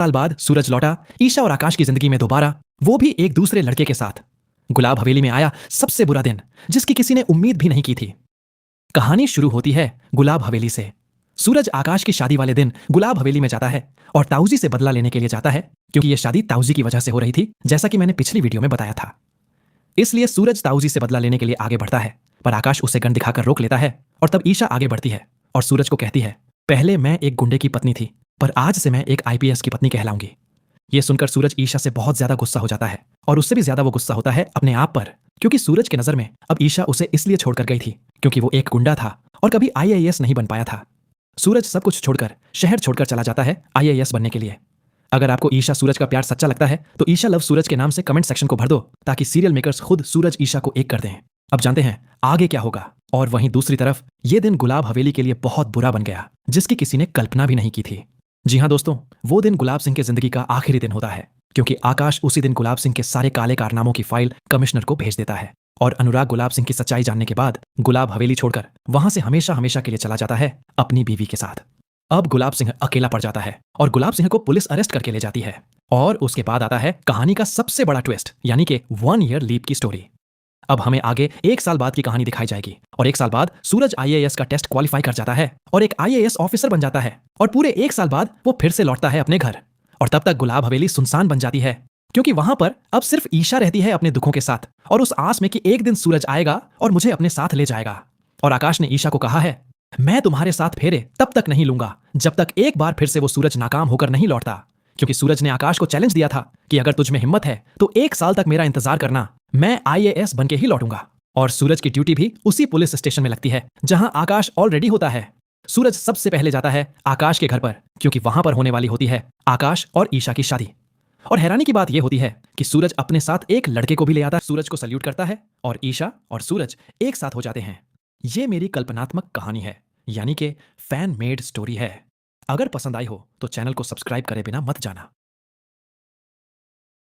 साल बाद सूरज लौटा ईशा और आकाश की जिंदगी में दोबारा, वो भी एक दूसरे लड़के के साथ। गुलाब हवेली में आया सबसे बुरा दिन, जिसकी किसी ने उम्मीद भी नहीं की थी। कहानी शुरू होती है गुलाब हवेली से। सूरज आकाश की शादी वाले दिन गुलाब हवेली में जाता है और ताऊजी से बदला लेने के लिए जाता है, क्योंकि यह शादी ताऊजी की वजह से हो रही थी, जैसा कि मैंने पिछली वीडियो में बताया था। इसलिए सूरज ताऊजी से बदला लेने के लिए आगे बढ़ता है, पर आकाश उसे गन दिखाकर रोक लेता है। और तब ईशा आगे बढ़ती है और सूरज को कहती है, पहले मैं एक गुंडे की पत्नी थी, पर आज से मैं एक आईपीएस की पत्नी कहलाऊंगी। ये सुनकर सूरज ईशा से बहुत ज्यादा गुस्सा हो जाता है, और उससे भी ज्यादा वो गुस्सा होता है अपने आप पर, क्योंकि सूरज की नजर में अब ईशा उसे इसलिए छोड़कर गई थी क्योंकि वो एक गुंडा था और कभी आईएएस नहीं बन पाया था। सूरज सब कुछ छोड़कर, शहर छोड़कर चला जाता है आईएएस बनने के लिए। अगर आपको ईशा सूरज का प्यार सच्चा लगता है तो ईशा लव सूरज के नाम से कमेंट सेक्शन को भर दो, ताकि सीरियल मेकर्स खुद सूरज ईशा को एक कर दें। अब जानते हैं आगे क्या होगा। और वहीं दूसरी तरफ ये दिन गुलाब हवेली के लिए बहुत बुरा बन गया, जिसकी किसी ने कल्पना भी नहीं की थी। जी हाँ दोस्तों, वो दिन गुलाब सिंह की जिंदगी का आखिरी दिन होता है, क्योंकि आकाश उसी दिन गुलाब सिंह के सारे काले कारनामों की फाइल कमिश्नर को भेज देता है। और अनुराग गुलाब सिंह की सच्चाई जानने के बाद गुलाब हवेली छोड़कर वहां से हमेशा हमेशा के लिए चला जाता है अपनी बीवी के साथ। अब गुलाब सिंह अकेला पड़ जाता है और गुलाब सिंह को पुलिस अरेस्ट करके ले जाती है। और उसके बाद आता है कहानी का सबसे बड़ा ट्विस्ट, यानी कि 1 ईयर लीप की स्टोरी। अब हमें आगे 1 साल बाद की कहानी दिखाई जाएगी, और 1 साल बाद सूरज आईएएस का टेस्ट क्वालिफाई कर जाता है और एक आईएएस ऑफिसर बन जाता है, और पूरे 1 साल बाद वो फिर से लौटता है अपने घर। और तब तक गुलाब हवेली सुनसान बन जाती है, क्योंकि वहां पर अब सिर्फ ईशा रहती है अपने दुखों के साथ, और उस आस में कि एक दिन सूरज आएगा और मुझे अपने साथ ले जाएगा। और आकाश ने ईशा को कहा है, मैं तुम्हारे साथ फेरे तब तक नहीं लूंगा जब तक एक बार फिर से वो सूरज नाकाम होकर नहीं लौटता, क्योंकि सूरज ने आकाश को चैलेंज दिया था कि अगर तुझ में हिम्मत है तो 1 साल तक मेरा इंतजार करना, मैं आईएएस बन के ही लौटूंगा। और सूरज की ड्यूटी भी उसी पुलिस स्टेशन में लगती है जहां आकाश ऑलरेडी होता है। सूरज सबसे पहले जाता है आकाश के घर पर, क्योंकि वहां पर होने वाली होती है आकाश और ईशा की शादी। और हैरानी की बात यह होती है कि सूरज अपने साथ एक लड़के को भी ले आता है। सूरज को सल्यूट करता है और ईशा और सूरज एक साथ हो जाते हैं। ये मेरी कल्पनात्मक कहानी है, यानी कि फैन मेड स्टोरी है। अगर पसंद आई हो तो चैनल को सब्सक्राइब करे बिना मत जाना।